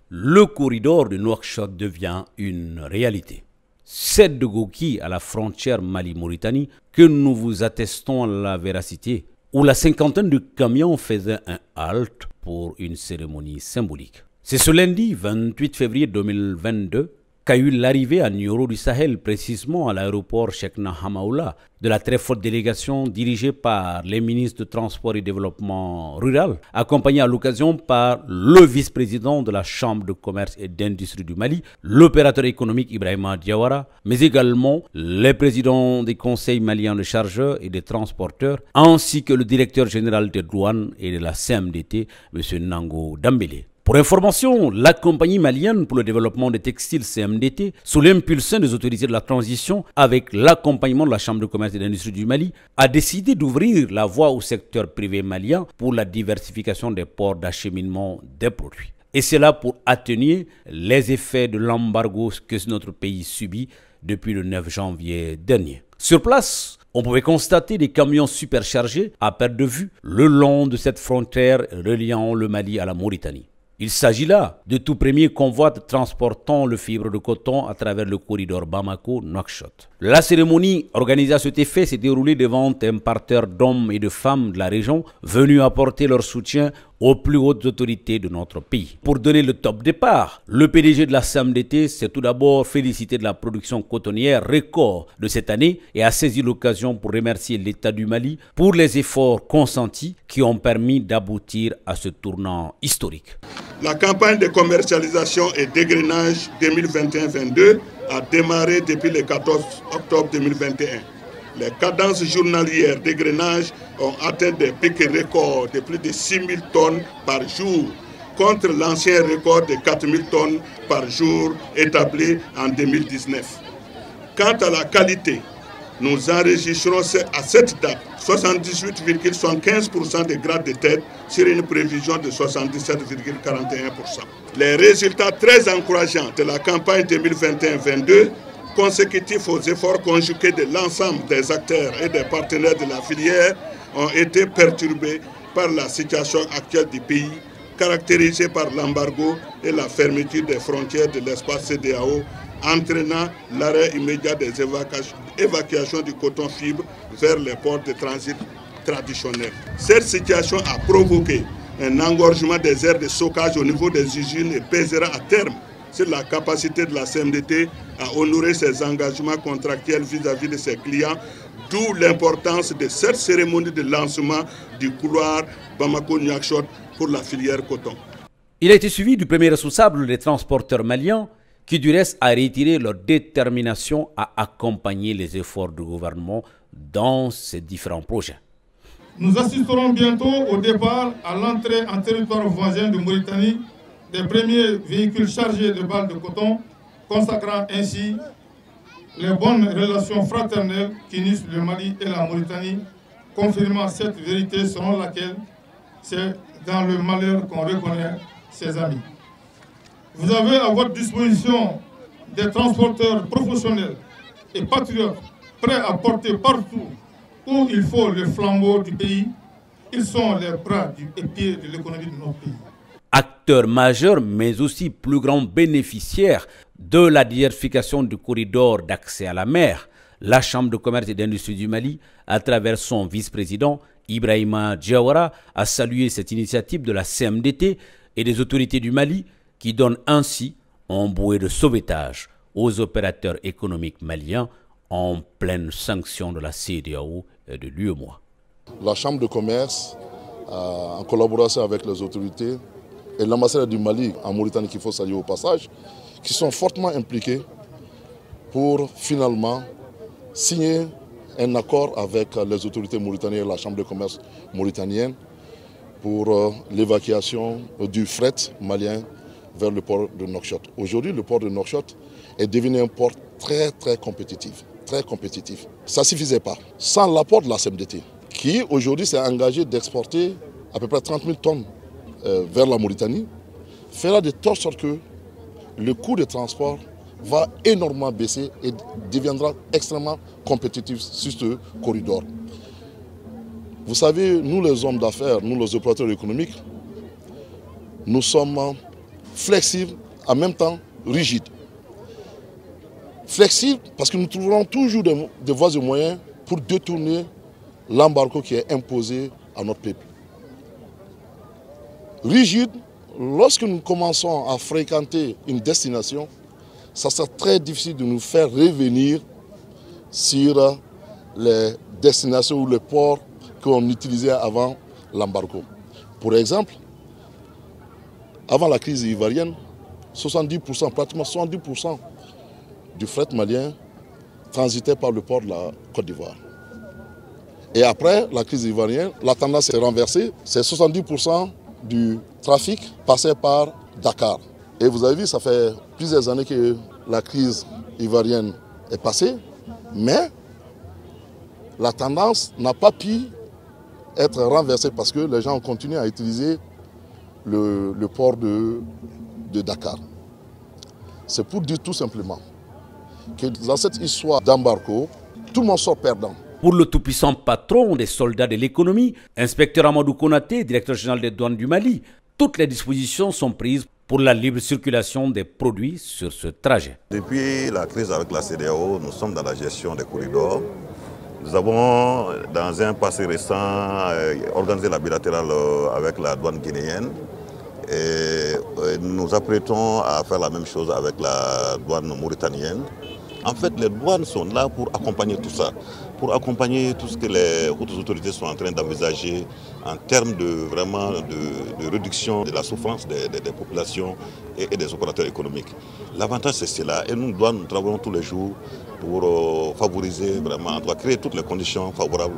le corridor de Nouakchott devient une réalité. C'est de Goki à la frontière Mali-Mauritanie que nous vous attestons la véracité, où la cinquantaine de camions faisaient un halte pour une cérémonie symbolique. C'est ce lundi 28 février 2022 qu'a eu l'arrivée à Nioro du Sahel, précisément à l'aéroport Cheikhna Hamaoula, de la très forte délégation dirigée par les ministres de Transport et Développement Rural, accompagnée à l'occasion par le vice-président de la Chambre de commerce et d'industrie du Mali, l'opérateur économique Ibrahima Diawara, mais également les présidents des conseils maliens de chargeurs et des transporteurs, ainsi que le directeur général des douanes et de la CMDT, M. Nango Dambélé. Pour information, la compagnie malienne pour le développement des textiles CMDT, sous l'impulsion des autorités de la transition, avec l'accompagnement de la Chambre de commerce et d'industrie du Mali, a décidé d'ouvrir la voie au secteur privé malien pour la diversification des ports d'acheminement des produits. Et cela pour atténuer les effets de l'embargo que notre pays subit depuis le 9 janvier dernier. Sur place, on pouvait constater des camions superchargés à perte de vue le long de cette frontière reliant le Mali à la Mauritanie. Il s'agit là de tout premier convoi transportant le fibre de coton à travers le corridor Bamako-Nouakchott. La cérémonie organisée à cet effet s'est déroulée devant un parterre d'hommes et de femmes de la région venus apporter leur soutien aux plus hautes autorités de notre pays. Pour donner le top départ, le PDG de la CMDT s'est tout d'abord félicité de la production cotonnière record de cette année et a saisi l'occasion pour remercier l'État du Mali pour les efforts consentis qui ont permis d'aboutir à ce tournant historique. La campagne de commercialisation et dégrainage 2021-22 a démarré depuis le 14 octobre 2021. Les cadences journalières d'égrainage ont atteint des pics records de plus de 6 000 tonnes par jour, contre l'ancien record de 4 000 tonnes par jour établi en 2019. Quant à la qualité, nous enregistrons à cette date 78,75% de grade de tête sur une prévision de 77,41%. Les résultats très encourageants de la campagne 2021-22, consécutifs aux efforts conjugués de l'ensemble des acteurs et des partenaires de la filière, ont été perturbés par la situation actuelle du pays, caractérisée par l'embargo et la fermeture des frontières de l'espace CEDEAO, entraînant l'arrêt immédiat des évacuations du coton fibre vers les ports de transit traditionnels. Cette situation a provoqué un engorgement des aires de stockage au niveau des usines et pèsera à terme sur la capacité de la CMDT à honorer ses engagements contractuels vis-à-vis de ses clients, d'où l'importance de cette cérémonie de lancement du couloir Bamako-Nouakchott pour la filière coton. Il a été suivi du premier responsable des transporteurs maliens qui du reste a retiré leur détermination à accompagner les efforts du gouvernement dans ces différents projets. Nous assisterons bientôt au départ à l'entrée en territoire voisin de Mauritanie des premiers véhicules chargés de balles de coton, consacrant ainsi les bonnes relations fraternelles qui unissent le Mali et la Mauritanie, confirmant cette vérité selon laquelle c'est dans le malheur qu'on reconnaît ses amis. Vous avez à votre disposition des transporteurs professionnels et patriotes prêts à porter partout où il faut le flambeau du pays. Ils sont les bras et pieds de l'économie de notre pays. Acteurs majeurs, mais aussi plus grands bénéficiaires de la diversification du corridor d'accès à la mer, la Chambre de commerce et d'industrie du Mali, à travers son vice-président Ibrahima Diawara, a salué cette initiative de la CMDT et des autorités du Mali qui donne ainsi un bouée de sauvetage aux opérateurs économiques maliens en pleine sanction de la CEDEAO et de l'UEMOA. La Chambre de commerce, en collaboration avec les autorités et l'ambassade du Mali en Mauritanie, qu'il faut saluer au passage, qui sont fortement impliqués pour finalement signer un accord avec les autorités mauritaniennes et la Chambre de commerce mauritanienne pour l'évacuation du fret malien vers le port de Nouakchott. Aujourd'hui, le port de Nouakchott est devenu un port très compétitif. Ça ne suffisait pas. Sans l'apport de la CMDT, qui aujourd'hui s'est engagé d'exporter à peu près 30 000 tonnes vers la Mauritanie, fera de telle sorte que le coût de transport va énormément baisser et deviendra extrêmement compétitif sur ce corridor. Vous savez, nous les hommes d'affaires, nous les opérateurs économiques, nous sommes flexible, en même temps rigide. Flexible parce que nous trouverons toujours des voies et moyens pour détourner l'embargo qui est imposé à notre peuple. Rigide, lorsque nous commençons à fréquenter une destination, ça sera très difficile de nous faire revenir sur les destinations ou les ports qu'on utilisait avant l'embargo. Pour exemple, avant la crise ivoirienne, 70%, pratiquement 70% du fret malien transitait par le port de la Côte d'Ivoire. Et après la crise ivoirienne, la tendance s'est renversée. C'est 70% du trafic passait par Dakar. Et vous avez vu, ça fait plusieurs années que la crise ivoirienne est passée, mais la tendance n'a pas pu être renversée parce que les gens ont continué à utiliser le port de Dakar. C'est pour dire tout simplement que dans cette histoire d'embargo, tout le monde sort perdant. Pour le tout-puissant patron des soldats de l'économie, inspecteur Amadou Konaté, directeur général des douanes du Mali, toutes les dispositions sont prises pour la libre circulation des produits sur ce trajet. Depuis la crise avec la CEDEAO, nous sommes dans la gestion des corridors. Nous avons, dans un passé récent, organisé la bilatérale avec la douane guinéenne. Et nous nous apprêtons à faire la même chose avec la douane mauritanienne. En fait, les douanes sont là pour accompagner tout ça, pour accompagner tout ce que les hautes autorités sont en train d'envisager en termes de réduction de la souffrance des populations et des opérateurs économiques. L'avantage, c'est cela. Et nous travaillons tous les jours pour favoriser vraiment, en tout cas, créer toutes les conditions favorables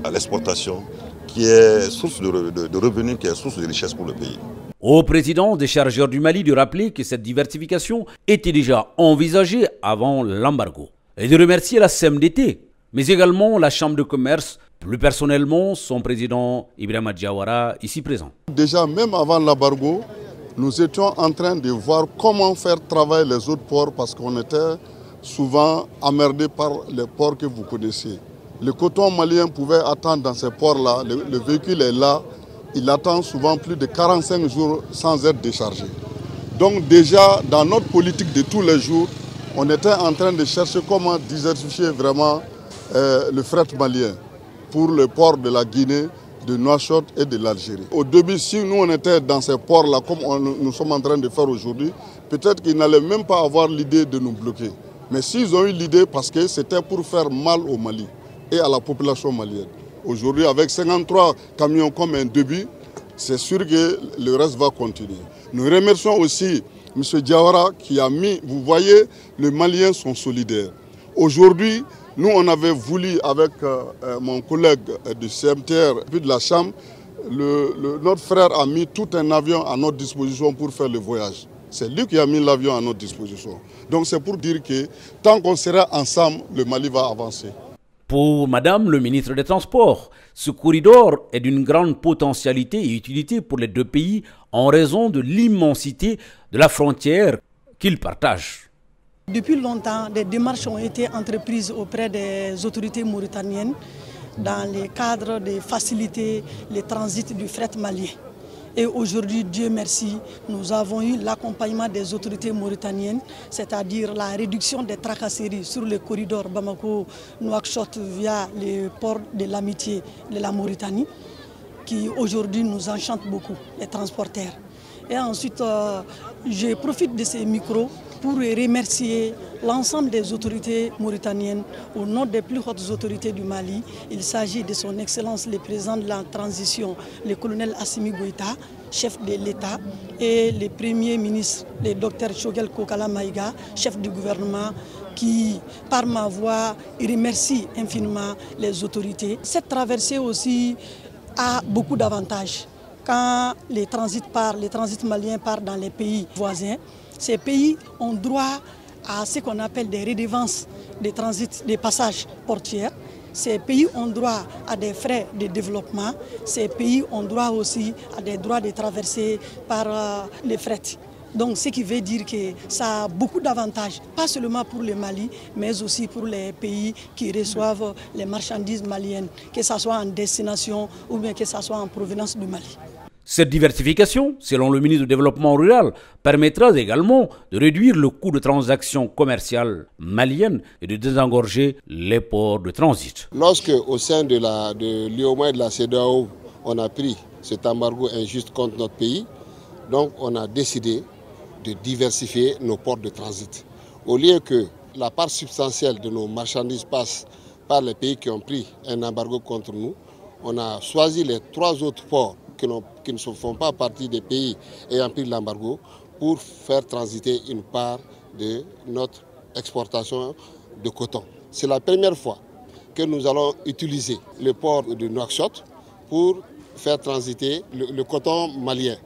à l'exportation, qui est source de revenus, qui est source de richesse pour le pays. Au président des chargeurs du Mali de rappeler que cette diversification était déjà envisagée avant l'embargo et de remercier la CMDT, mais également la Chambre de commerce, plus personnellement son président Ibrahima Diawara, ici présent. Déjà, même avant l'embargo, nous étions en train de voir comment faire travailler les autres ports parce qu'on était souvent emmerdés par les ports que vous connaissez. Le coton malien pouvait attendre dans ces ports-là, le véhicule est là. Il attend souvent plus de 45 jours sans être déchargé. Donc déjà, dans notre politique de tous les jours, on était en train de chercher comment diversifier vraiment le fret malien pour le port de la Guinée, de Nouakchott et de l'Algérie. Au début, si nous on était dans ces ports-là, comme nous sommes en train de faire aujourd'hui, peut-être qu'ils n'allaient même pas avoir l'idée de nous bloquer. Mais s'ils ont eu l'idée, parce que c'était pour faire mal au Mali et à la population malienne. Aujourd'hui, avec 53 camions comme un début, c'est sûr que le reste va continuer. Nous remercions aussi M. Diawara qui a mis, vous voyez, les Maliens sont solidaires. Aujourd'hui, nous on avait voulu avec mon collègue du CMTR, puis de la Chambre, notre frère a mis tout un avion à notre disposition pour faire le voyage. C'est lui qui a mis l'avion à notre disposition. Donc c'est pour dire que tant qu'on sera ensemble, le Mali va avancer. Pour Madame le ministre des Transports, ce corridor est d'une grande potentialité et utilité pour les deux pays en raison de l'immensité de la frontière qu'ils partagent. Depuis longtemps, des démarches ont été entreprises auprès des autorités mauritaniennes dans le cadre de faciliter le transit du fret malien. Et aujourd'hui, Dieu merci, nous avons eu l'accompagnement des autorités mauritaniennes, c'est-à-dire la réduction des tracasseries sur le corridor Bamako-Nouakchott via le port de l'amitié de la Mauritanie, qui aujourd'hui nous enchante beaucoup, les transporteurs. Et ensuite, je profite de ces micros pour remercier l'ensemble des autorités mauritaniennes au nom des plus hautes autorités du Mali. Il s'agit de son Excellence le président de la transition, le colonel Assimi Goïta, chef de l'État, et le Premier ministre, le docteur Choguel Kokala Maïga, chef du gouvernement, qui, par ma voix, remercie infiniment les autorités. Cette traversée aussi a beaucoup d'avantages. Quand les transits maliens partent dans les pays voisins, ces pays ont droit à ce qu'on appelle des redevances de transit, des passages portuaires. Ces pays ont droit à des frais de développement. Ces pays ont droit aussi à des droits de traversée par les fret. Donc ce qui veut dire que ça a beaucoup d'avantages, pas seulement pour le Mali, mais aussi pour les pays qui reçoivent les marchandises maliennes, que ce soit en destination ou bien que ce soit en provenance du Mali. Cette diversification, selon le ministre du Développement rural, permettra également de réduire le coût de transaction commerciale malienne et de désengorger les ports de transit. Lorsque, au sein de l'UEMOA et de la CEDEAO, on a pris cet embargo injuste contre notre pays, donc on a décidé de diversifier nos ports de transit. Au lieu que la part substantielle de nos marchandises passe par les pays qui ont pris un embargo contre nous, on a choisi les 3 autres ports qui ne font pas partie des pays ayant pris l'embargo pour faire transiter une part de notre exportation de coton. C'est la première fois que nous allons utiliser le port de Nouakchott pour faire transiter le coton malien.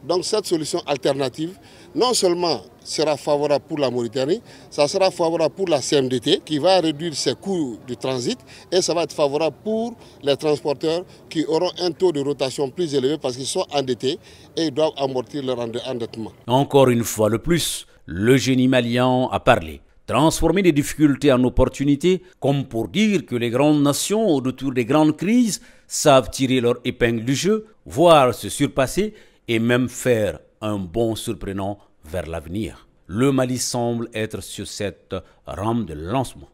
Donc cette solution alternative, non seulement sera favorable pour la Mauritanie, ça sera favorable pour la CMDT qui va réduire ses coûts de transit et ça va être favorable pour les transporteurs qui auront un taux de rotation plus élevé parce qu'ils sont endettés et ils doivent amortir leur endettement. Encore une fois de plus, le génie malien a parlé. Transformer des difficultés en opportunités, comme pour dire que les grandes nations, autour des grandes crises, savent tirer leur épingle du jeu, voire se surpasser et même faire un bond surprenant vers l'avenir. Le Mali semble être sur cette rampe de lancement.